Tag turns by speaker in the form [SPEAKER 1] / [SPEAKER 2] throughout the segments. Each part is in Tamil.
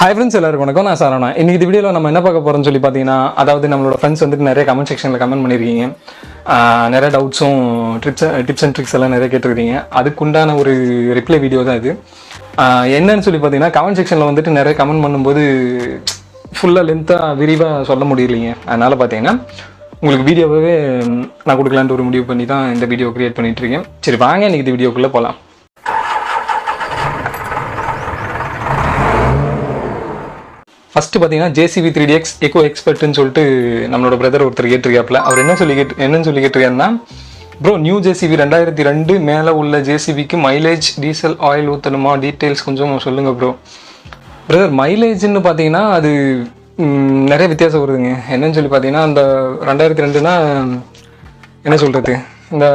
[SPEAKER 1] ஹாய் ஃப்ரெண்ட்ஸ், எல்லாருக்கும் வணக்கம். நான் சரவணா. இன்னைக்கு இந்த வீடியோவில் நம்ம என்ன பார்க்க போகிறோம்னு சொல்லி பார்த்தீங்கன்னா, அதாவது நம்மளோட ஃப்ரெண்ட்ஸ் வந்துட்டு நிறைய கமெண்ட் செக்ஷனில் கமெண்ட் பண்ணியிருக்கீங்க. நிறைய டவுட்ஸும் டிப்ஸ் அண்ட் ட்ரிக்ஸ் எல்லாம் நிறைய கேட்டிருக்கீங்க. அதுக்குண்டான ஒரு ரிப்ளை வீடியோ தான் இது. என்னன்னு சொல்லி பார்த்தீங்கன்னா, கமெண்ட் செக்ஷனில் வந்துட்டு நிறைய கமெண்ட் பண்ணும்போது ஃபுல்லாக லென்த்தாக விரிவாக சொல்ல முடியலைங்க. அதனால் பார்த்தீங்கன்னா உங்களுக்கு வீடியோவே நான் கொடுக்கலான்ட்டு ஒரு முடிவு பண்ணி தான் இந்த வீடியோ க்ரியேட் பண்ணிகிட்ருக்கேன். சரி, வாங்க இன்றைக்கி இந்த வீடியோக்குள்ளே போகலாம். ஃபஸ்ட்டு பார்த்தீங்கன்னா JCB 3DX எக்கோ எக்ஸ்பர்ட்னு சொல்லிட்டு நம்மளோட பிரதர் ஒருத்தர் கேட்டிருக்காப்புல. அவர் என்னன்னு சொல்லி கேட்டிருக்காருன்னா, ப்ரோ நியூ JCB 2002 மேலே உள்ள JCBக்கு மைலேஜ் டீசல் ஆயில் ஊற்றணுமா, டீட்டெயில்ஸ் கொஞ்சம் சொல்லுங்கள் ப்ரோ. பிரதர், மைலேஜ்னு பார்த்தீங்கன்னா அது நிறைய வித்தியாசம் வருதுங்க. என்னன்னு சொல்லி பார்த்தீங்கன்னா, அந்த 2002னா என்ன சொல்கிறது, இந்த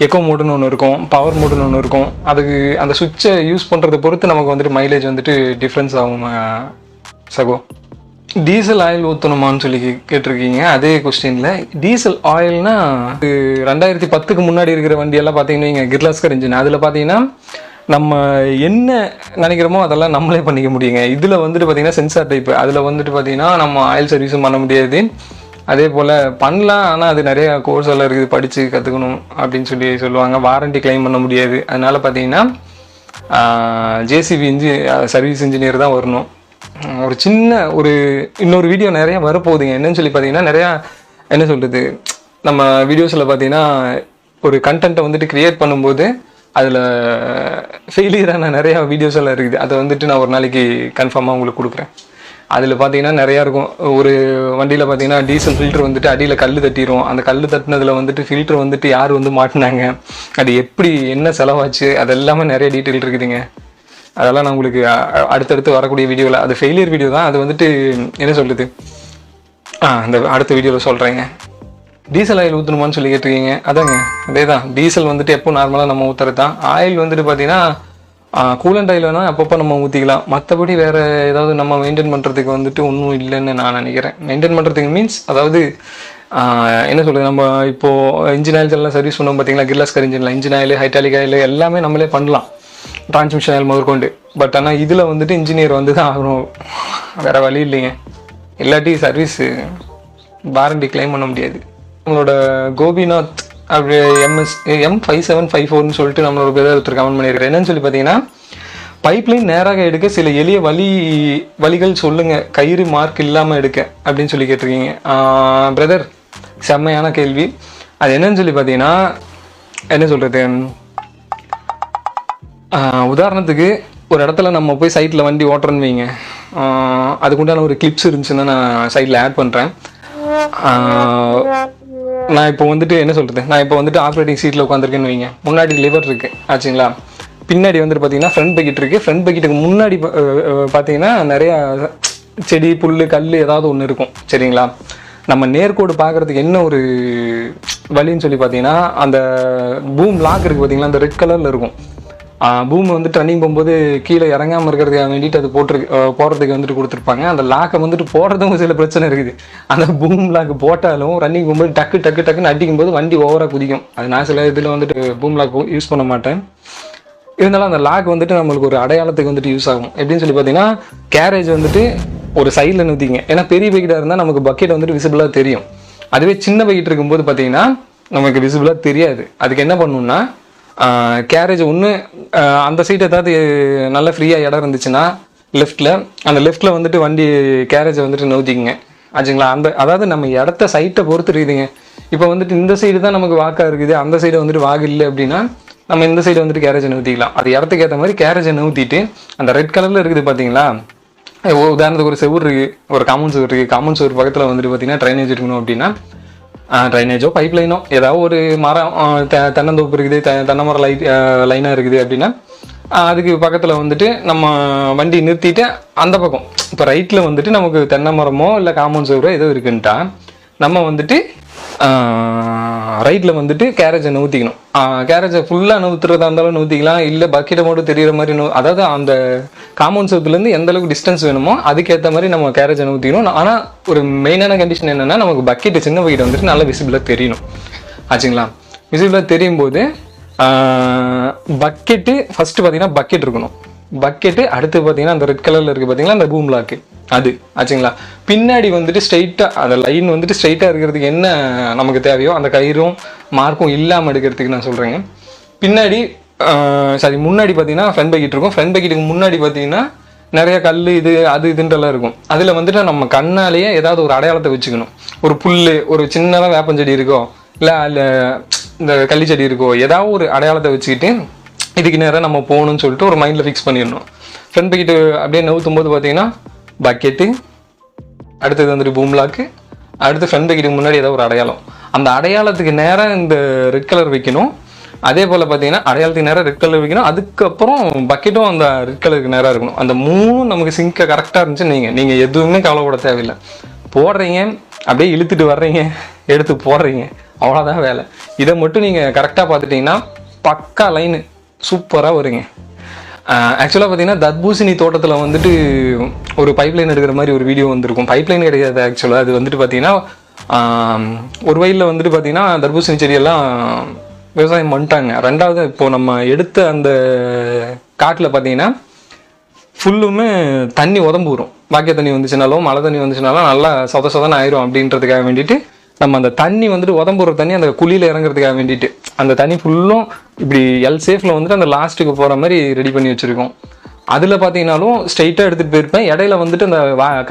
[SPEAKER 1] எக்கோ மோடுன்னு ஒன்று இருக்கும், பவர் மோடுன்னு ஒன்று இருக்கும். அதுக்கு அந்த சுவிட்சை யூஸ் பண்ணுறதை பொறுத்து நமக்கு வந்துட்டு மைலேஜ் வந்துட்டு டிஃப்ரென்ஸ் ஆகும். சகோ, டீசல் ஆயில் ஊற்றணுமான்னு சொல்லி கேட்டிருக்கீங்க. அதே கொஸ்டினில் டீசல் ஆயில்னா 2010க்கு முன்னாடி இருக்கிற வண்டியெல்லாம் பார்த்தீங்கன்னா கிர்லாஸ்கர் இன்ஜின். அதில் பார்த்தீங்கன்னா நம்ம என்ன நினைக்கிறோமோ அதெல்லாம் நம்மளே பண்ணிக்க முடியுங்க. இதில் வந்துட்டு பார்த்தீங்கன்னா சென்சார் டைப்பு. அதில் வந்துட்டு பார்த்தீங்கன்னா நம்ம ஆயில் சர்வீஸும் பண்ண முடியாது. அதே போல் பண்ணலாம், ஆனால் அது நிறைய கோர்ஸ் எல்லாம் இருக்குது, படித்து கற்றுக்கணும் அப்படின்னு சொல்லுவாங்க. வாரண்டி கிளைம் பண்ண முடியாது. அதனால் பார்த்தீங்கன்னா JCB சர்வீஸ் இன்ஜினியர் தான் வரணும். ஒரு சின்ன இன்னொரு வீடியோ நிறையா வரப்போகுதுங்க. என்னன்னு சொல்லி பார்த்தீங்கன்னா, நிறையா என்ன சொல்கிறது, நம்ம வீடியோஸில் பார்த்தீங்கன்னா ஒரு கண்டென்ட்டை வந்துட்டு க்ரியேட் பண்ணும்போது அதில் ஃபெயிலியரான நிறையா வீடியோஸ் எல்லாம் இருக்குது. அதை வந்துட்டு நான் ஒரு நாளைக்கு கன்ஃபார்மாக உங்களுக்கு கொடுக்குறேன். அதில் பார்த்தீங்கன்னா நிறையா இருக்கும். ஒரு வண்டியில் பார்த்தீங்கன்னா டீசல் ஃபில்ட்ரு வந்துட்டு அடியில் கல் தட்டிடும். அந்த கல் தட்டினதில் வந்துட்டு ஃபில்ட்ரு வந்துட்டு யார் மாட்டினாங்க, அது எப்படி என்ன செலவாச்சு, அது எல்லாமே நிறைய டீட்டெயில் இருக்குதுங்க. அதெல்லாம் நான் உங்களுக்கு அடுத்தடுத்து வரக்கூடிய வீடியோவில், அது ஃபெயிலியர் வீடியோ தான், அது வந்துட்டு என்ன சொல்கிறது, அந்த அடுத்த வீடியோவில் சொல்கிறேங்க. டீசல் ஆயில் ஊற்றணுமான்னு சொல்லி கேட்டிருக்கீங்க. அதாங்க, அதே தான். டீசல் வந்துட்டு எப்போ நார்மலாக நம்ம ஊற்றுறது தான். ஆயில் வந்துட்டு பார்த்தீங்கன்னா கூலண்ட் ஆயில் வேணால் அப்பப்போ நம்ம ஊற்றிக்கலாம். மற்றபடி வேறு ஏதாவது நம்ம மெயின்டைன் பண்ணுறதுக்கு வந்துட்டு ஒன்றும் இல்லைன்னு நான் நினைக்கிறேன். மெயின்டைன் பண்ணுறதுக்கு மீன்ஸ் அதாவது என்ன சொல்கிறது, நம்ம இப்போது இன்ஜின் ஆயில்ஸ் எல்லாம் சர்வீஸ் பண்ணோம் பார்த்தீங்களா, கிர்லாஸ்கர் இன்ஜினில் இன்ஜின் ஆயில், ஹைட்ராலிக் ஆயில் எல்லாமே நம்மளே பண்ணலாம், டிரான்ஸ்மிஷன் ஆயில் முதற்கொண்டு. பட் ஆனால் இதில் வந்துட்டு இன்ஜினியர் வந்து தான் ஆகணும், வேறு வழி இல்லைங்க. இல்லாட்டி சர்வீஸ் வாரண்டி கிளைம் பண்ண முடியாது. நம்மளோட கோபிநாத் அப்படி M5754ன்னு சொல்லிட்டு நம்மளோட பேர் ஒருத்தர் கமெண்ட் பண்ணியிருக்காரு. என்னன்னு சொல்லி பார்த்தீங்கன்னா, பைப்லைன் நேராக எடுக்க சில எளிய வழிகள் சொல்லுங்கள், கயிறு மார்க் இல்லாமல் எடுக்க அப்படின்னு சொல்லி கேட்டிருக்கீங்க. பிரதர், செம்மையான கேள்வி. அது என்னன்னு சொல்லி பார்த்தீங்கன்னா, என்ன சொல்கிறது, உதாரணத்துக்கு ஒரு இடத்துல நம்ம போய் சைட்டில் வண்டி ஓட்டுறோன்னு வைங்க, அதுக்குண்டான ஒரு கிளிப்ஸ் இருந்துச்சுன்னா நான் சைட்டில் ஆட் பண்ணுறேன். நான் இப்போ வந்துட்டு என்ன சொல்கிறது, நான் இப்போ வந்துட்டு ஆப்ரேட்டிங் சீட்டில் உட்காந்துருக்கேன்னு வைங்க, முன்னாடி லிவர் இருக்குது ஆச்சுங்களா, பின்னாடி வந்துட்டு பார்த்தீங்கன்னா ஃப்ரண்ட் பக்கெட் இருக்குது. ஃப்ரண்ட் பக்கெட்டுக்கு முன்னாடி பார்த்தீங்கன்னா நிறையா செடி, புல், கல் ஏதாவது ஒன்று இருக்கும், சரிங்களா. நம்ம நேர்கோடு பார்க்குறதுக்கு என்ன ஒரு வழின்னு சொல்லி பார்த்தீங்கன்னா, அந்த பூம் லாக் இருக்குது பார்த்தீங்களா, அந்த ரெட் கலரில் இருக்கும். பூம் வந்துட்டு ரன்னிங் போகும்போது கீழே இறங்காமல் இருக்கிறதுக்காக வேண்டிட்டு அது போடுறதுக்கு வந்துட்டு கொடுத்துருப்பாங்க. அந்த லாக்கை வந்துட்டு போடுறதும் சில பிரச்சனை இருக்குது. அந்த பூம் லாக் போட்டாலும் ரன்னிங் போகும்போது டக்குன்னு அடிக்கும் போது வண்டி ஓவராக குதிக்கும். அது நான் சில இதில் வந்துட்டு பூம் லாக் யூஸ் பண்ண மாட்டேன். இருந்தாலும் அந்த லாக் வந்துட்டு நம்மளுக்கு ஒரு அடையாளத்துக்கு வந்துட்டு யூஸ் ஆகும். எப்படின்னு சொல்லி பார்த்தீங்கன்னா, கேரேஜ் வந்துட்டு ஒரு சைடில் நிறுத்திங்க. ஏன்னா பெரிய பக்கெட்டாக இருந்தால் நமக்கு பக்கெட் வந்துட்டு விசிபிளாக தெரியும். அதுவே சின்ன பக்கெட் இருக்கும்போது பார்த்தீங்கன்னா நமக்கு விசிபிளாக தெரியாது. அதுக்கு என்ன பண்ணணும்னா, கேரேஜ் ஒன்று அந்த சீட் ஏதாவது நல்ல ஃப்ரீயாக இடம் இருந்துச்சுன்னா அந்த லெஃப்ட்டில் வந்துட்டு வண்டி கேரேஜை வந்துட்டு நவுத்திக்குங்க ஆச்சுங்களா. அதாவது நம்ம இடத்த சைட்டை பொறுத்து இருக்குதுங்க. இப்போ வந்துட்டு இந்த சைடு தான் நமக்கு வாக்காக இருக்குது, அந்த சைடு வந்துட்டு வாக்கு இல்லை அப்படின்னா நம்ம இந்த சைடு வந்துட்டு கேரேஜை நவுத்திக்கலாம். அது இடத்துக்கு ஏற்ற மாதிரி கேரேஜை நவுத்திட்டு அந்த ரெட் கலரில் இருக்குது பார்த்தீங்களா, உதாரணத்துக்கு ஒரு செவுர் இருக்குது, ஒரு காமன் செவுர் இருக்குது, காமன் செவுர் பக்கத்தில் வந்துட்டு பார்த்தீங்கன்னா ட்ரைனேஜ் இருக்கணும் அப்படின்னா ட்ரைனேஜோ பைப் லைனோ ஏதாவது ஒரு மரம், தென்னந்தோப்பு இருக்குது, தென்னை மரம் லைனாக இருக்குது அப்படின்னா அதுக்கு பக்கத்தில் வந்துட்டு நம்ம வண்டி நிறுத்திட்டு அந்த பக்கம் இப்போ ரைட்டில் வந்துட்டு நமக்கு தென்னை மரமோ இல்லை காமன் செவரோ ஏதோ இருக்குன்ட்டா நம்ம வந்துட்டு ரைட்டில் வந்துட்டு கேரேஜை நவுத்திக்கணும். கேரேஜை ஃபுல்லாக நவுத்துறதா இருந்தாலும் நவுத்திக்கலாம், இல்லை பக்கெட்டை மட்டும் தெரிகிற மாதிரி அதாவது அந்த காம்பவுண்ட் சவுத்துலேருந்து எந்த அளவுக்கு டிஸ்டன்ஸ் வேணுமோ அதுக்கேற்ற மாதிரி நம்ம கேரேஜை நவுத்திக்கணும். ஆனால் ஒரு மெயினான கண்டிஷன் என்னென்னா, நமக்கு பக்கெட்டு சின்ன பக்கெட் வந்துட்டு நல்லா விசிபிளாக தெரியணும் ஆச்சுங்களா. விசிபிளாக தெரியும் போது பக்கெட்டு ஃபஸ்ட்டு பார்த்தீங்கன்னா பக்கெட் இருக்கணும். பக்கெட்டு, அடுத்து பார்த்தீங்கன்னா அந்த ரெட் கலரில் இருக்குது பார்த்தீங்களா அந்த பூம் லாக்கு, அது ஆச்சுங்களா. பின்னாடி வந்துட்டு ஸ்ட்ரைட்டாக அந்த லைன் வந்துட்டு ஸ்ட்ரைட்டாக இருக்கிறதுக்கு என்ன நமக்கு தேவையோ அந்த கயிறும் மார்க்கும் இல்லாமல் எடுக்கிறதுக்கு நான் சொல்கிறேங்க. பின்னாடி சாரி முன்னாடி பார்த்தீங்கன்னா ஃப்ரண்ட் பக்கெட் இருக்கும். ஃப்ரண்ட் பக்கெட்டுக்கு முன்னாடி பார்த்தீங்கன்னா நிறைய கல் இது அது இதுன்றெல்லாம் இருக்கும். அதில் வந்துட்டு நம்ம கண்ணாலேயே ஏதாவது ஒரு அடையாளத்தை வச்சுக்கணும். ஒரு புல், ஒரு சின்னதாக வேப்பஞ்செடி இருக்கோ, இல்லை அதில் இந்த கள்ளிச்செடி இருக்கோ, ஏதாவது ஒரு அடையாளத்தை வச்சுக்கிட்டு இதுக்கு நேரம் நம்ம போகணும்னு சொல்லிட்டு ஒரு மைண்டில் ஃபிக்ஸ் பண்ணிடணும். ஃப்ரண்ட் பக்கெட்டு அப்படியே நவுத்தும் போது பார்த்தீங்கன்னா பக்கெட்டு, அடுத்தது வந்துட்டு பூம் லாக்கு, அடுத்து ஃப்ரண்ட் பக்கெட்டுக்கு முன்னாடி ஏதாவது ஒரு அடையாளம். அந்த அடையாளத்துக்கு நேரம் இந்த ரெட் கலர் வைக்கணும். அதே போல் பார்த்தீங்கன்னா அடையாளத்துக்கு நேரம் ரெட் கலர் வைக்கணும். அதுக்கப்புறம் பக்கெட்டும் அந்த ரெட் கலருக்கு நேராக இருக்கணும். அந்த மூணும் நமக்கு சிங்காக கரெக்டாக இருந்துச்சு நீங்கள் எதுவுமே கவலைப்பட தேவையில்லை. போடுறீங்க, அப்படியே இழுத்துட்டு வர்றீங்க, எடுத்து போடுறீங்க, அவ்வளோதான் வேலை. இதை மட்டும் நீங்கள் கரெக்டாக பார்த்துட்டிங்கன்னா பக்கா லைனு சூப்பராக வருங்க. ஆக்சுவலாக பார்த்தீங்கன்னா தர்பூசணி தோட்டத்தில் வந்துட்டு ஒரு பைப்லைன் எடுக்கிற மாதிரி ஒரு வீடியோ வந்திருக்கும். பைப்லைன் கிடையாது ஆக்சுவலாக, அது வந்துட்டு பார்த்தீங்கன்னா ஒரு வயலில் வந்துட்டு பார்த்தீங்கன்னா தர்பூசணி செடியெல்லாம் விவசாயம் பண்ணிட்டாங்க. ரெண்டாவது இப்போது நம்ம எடுத்த அந்த காட்டில் பார்த்தீங்கன்னா ஃபுல்லுமே தண்ணி உதம்பு வரும். பாக்கிய தண்ணி வந்துச்சுனாலும் மழை தண்ணி வந்துச்சுனாலும் நல்லா சொதன்னு ஆயிரும் அப்படின்றதுக்காக வேண்டிட்டு நம்ம அந்த தண்ணி வந்துட்டு உதம்புற தண்ணி அந்த குழியில் இறங்குறதுக்காக வேண்டிட்டு அந்த தண்ணி ஃபுல்லும் இப்படி எல் சேஃபில் வந்துட்டு அந்த லாஸ்ட்டுக்கு போகிற மாதிரி ரெடி பண்ணி வச்சுருக்கோம். அதில் பார்த்தீங்கன்னாலும் ஸ்ட்ரைட்டாக எடுத்துகிட்டு போயிருப்பேன். இடையில வந்துட்டு அந்த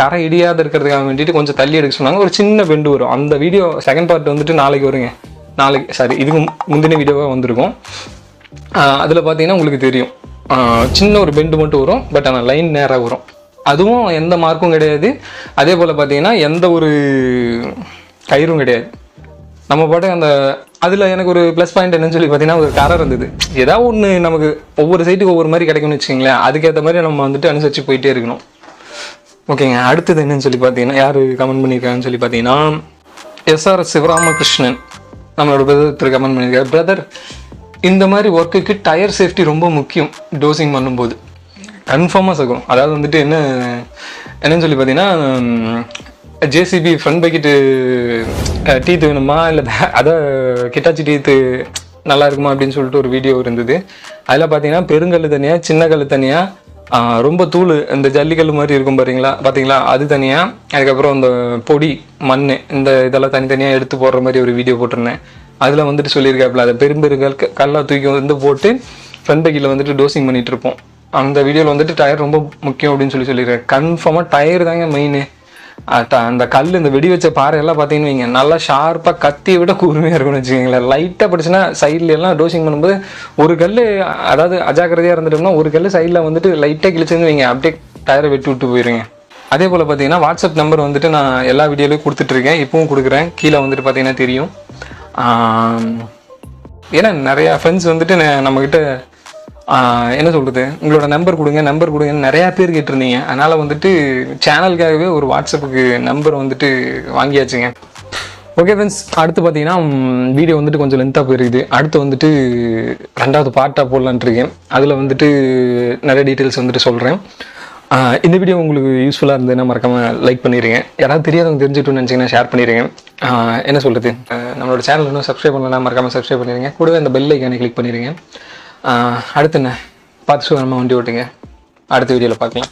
[SPEAKER 1] கரை இடியாத இருக்கிறதுக்காக வேண்டிட்டு கொஞ்சம் தள்ளி எடுக்க சொன்னாங்க. ஒரு சின்ன பெண்டு வரும். அந்த வீடியோ செகண்ட் பார்ட் வந்துட்டு நாளைக்கு வருங்க. நாளைக்கு சாரி இதுக்கு முந்தின வீடியோவாக வந்திருக்கும். அதில் பார்த்தீங்கன்னா உங்களுக்கு தெரியும், சின்ன ஒரு பெண்டு மட்டும் வரும். பட் ஆனால் லைன் நேராக வரும். அதுவும் எந்த மார்க்கும் கிடையாது. அதே போல் பார்த்தீங்கன்னா எந்த ஒரு கயிறும் கிடையாது. நம்ம பாட்டு அந்த அதில் எனக்கு ஒரு ப்ளஸ் பாயிண்ட் என்னன்னு சொல்லி பார்த்தீங்கன்னா ஒரு கரை இருந்தது. ஏதாவது ஒன்று நமக்கு ஒவ்வொரு சைட்டுக்கு ஒவ்வொரு மாதிரி கிடைக்கும்னு வச்சுங்களேன். அதுக்கேற்ற மாதிரி நம்ம வந்துட்டு அனுசரித்து போயிட்டே இருக்கணும். ஓகேங்க. அடுத்தது என்னன்னு சொல்லி பார்த்தீங்கன்னா யார் கமெண்ட் பண்ணியிருக்காங்கன்னு சொல்லி பார்த்தீங்கன்னா SRS சிவராமகிருஷ்ணன் நம்மளோட பிரதர் கமெண்ட் பண்ணியிருக்காரு. பிரதர், இந்த மாதிரி ஒர்க்குக்கு டயர் சேஃப்டி ரொம்ப முக்கியம். டோசிங் பண்ணும்போது கன்ஃபார்மாக சகும். அதாவது வந்துட்டு என்னன்னு சொல்லி பார்த்தீங்கன்னா ஜேசிபி ஃப்ரண்ட் பக்கெட்டு டீத்து வேணுமா இல்லை அதை கிட்டாச்சி டீத்து நல்லா இருக்குமா அப்படின்னு சொல்லிட்டு ஒரு வீடியோ இருந்தது. அதில் பார்த்தீங்கன்னா பெருங்கல் தனியாக, சின்ன கல் தனியாக, ரொம்ப தூள் இந்த ஜல்லிக்கல் மாதிரி இருக்கும் பார்த்தீங்களா அது தனியாக, அதுக்கப்புறம் இந்த பொடி மண் இந்த இதெல்லாம் தனித்தனியாக எடுத்து போடுற மாதிரி ஒரு வீடியோ போட்டிருந்தேன். அதில் வந்துட்டு சொல்லியிருக்காப்புல அதை பெருங்கல் கல்லாக தூக்கி வந்து போட்டு ஃப்ரண்ட் பக்கெட்டில் வந்துட்டு டோசிங் பண்ணிகிட்டு இருப்போம். அந்த வீடியோவில் வந்துட்டு டயர் ரொம்ப முக்கியம் அப்படின்னு சொல்லியிருக்கேன். கன்ஃபார்மாக டயர் தாங்க மெயின். அந்த கல் இந்த வெடி வச்ச பாறையெல்லாம் பார்த்தீங்கன்னு வைங்க, நல்லா ஷார்ப்பாக கத்தியை விட கூர்மையாக இருக்கும்னு வச்சுக்கோங்களேன். லைட்டாக படிச்சுன்னா சைட்ல எல்லாம் டோசிங் பண்ணும்போது ஒரு கல் அதாவது அஜாக்கிரதையாக இருந்துட்டோம்னா ஒரு கல் சைடில் வந்துட்டு லைட்டாக கிழிச்சுன்னு வைங்க, அப்படியே டயரை வெட்டி விட்டு போயிருங்க. அதே போல் பார்த்தீங்கன்னா வாட்ஸ்அப் நம்பர் வந்துட்டு நான் எல்லா வீடியோலையும் கொடுத்துட்ருக்கேன், இப்பவும் கொடுக்குறேன். கீழே வந்துட்டு பார்த்தீங்கன்னா தெரியும். ஏன்னா நிறையா ஃப்ரெண்ட்ஸ் வந்துட்டு நம்மக்கிட்ட என்ன சொல்கிறது, உங்களோட நம்பர் கொடுங்கன்னு நிறையா பேர் கேட்டிருந்தீங்க. அதனால் வந்துட்டு சேனலுக்காகவே ஒரு வாட்ஸ்அப்புக்கு நம்பர் வந்துட்டு வாங்கியாச்சுங்க. ஓகே ஃப்ரெண்ட்ஸ், அடுத்து பார்த்தீங்கன்னா வீடியோ வந்துட்டு கொஞ்சம் லென்த்தாக போயிருக்குது. அடுத்து வந்துட்டு 2வது பார்ட்டாக போடலான்ட்டு இருக்கேன். அதில் வந்துட்டு நிறைய டீட்டெயில்ஸ் வந்துட்டு சொல்கிறேன். இந்த வீடியோ உங்களுக்கு யூஸ்ஃபுல்லாக இருந்ததுன்னா மறக்காமல் லைக் பண்ணிடுங்க. யாராவது தெரியாதவங்க தெரிஞ்சுட்டுன்னு நினச்சிங்கன்னா ஷேர் பண்ணிடுங்க. என்ன சொல்கிறது, நம்மளோட சேனல் இன்னும் சப்ஸ்கிரைப் பண்ணலாம், மறக்காமல் சப்ஸ்கிரைப் பண்ணிடுங்க. கூடவே அந்த பெல் ஐக்கானை கிளிக் பண்ணிடுங்க. அடுத்து என்ன பார்த்து நம்ம வண்டி ஓட்டுங்க. அடுத்த வீடியோவில் பார்க்கலாம்.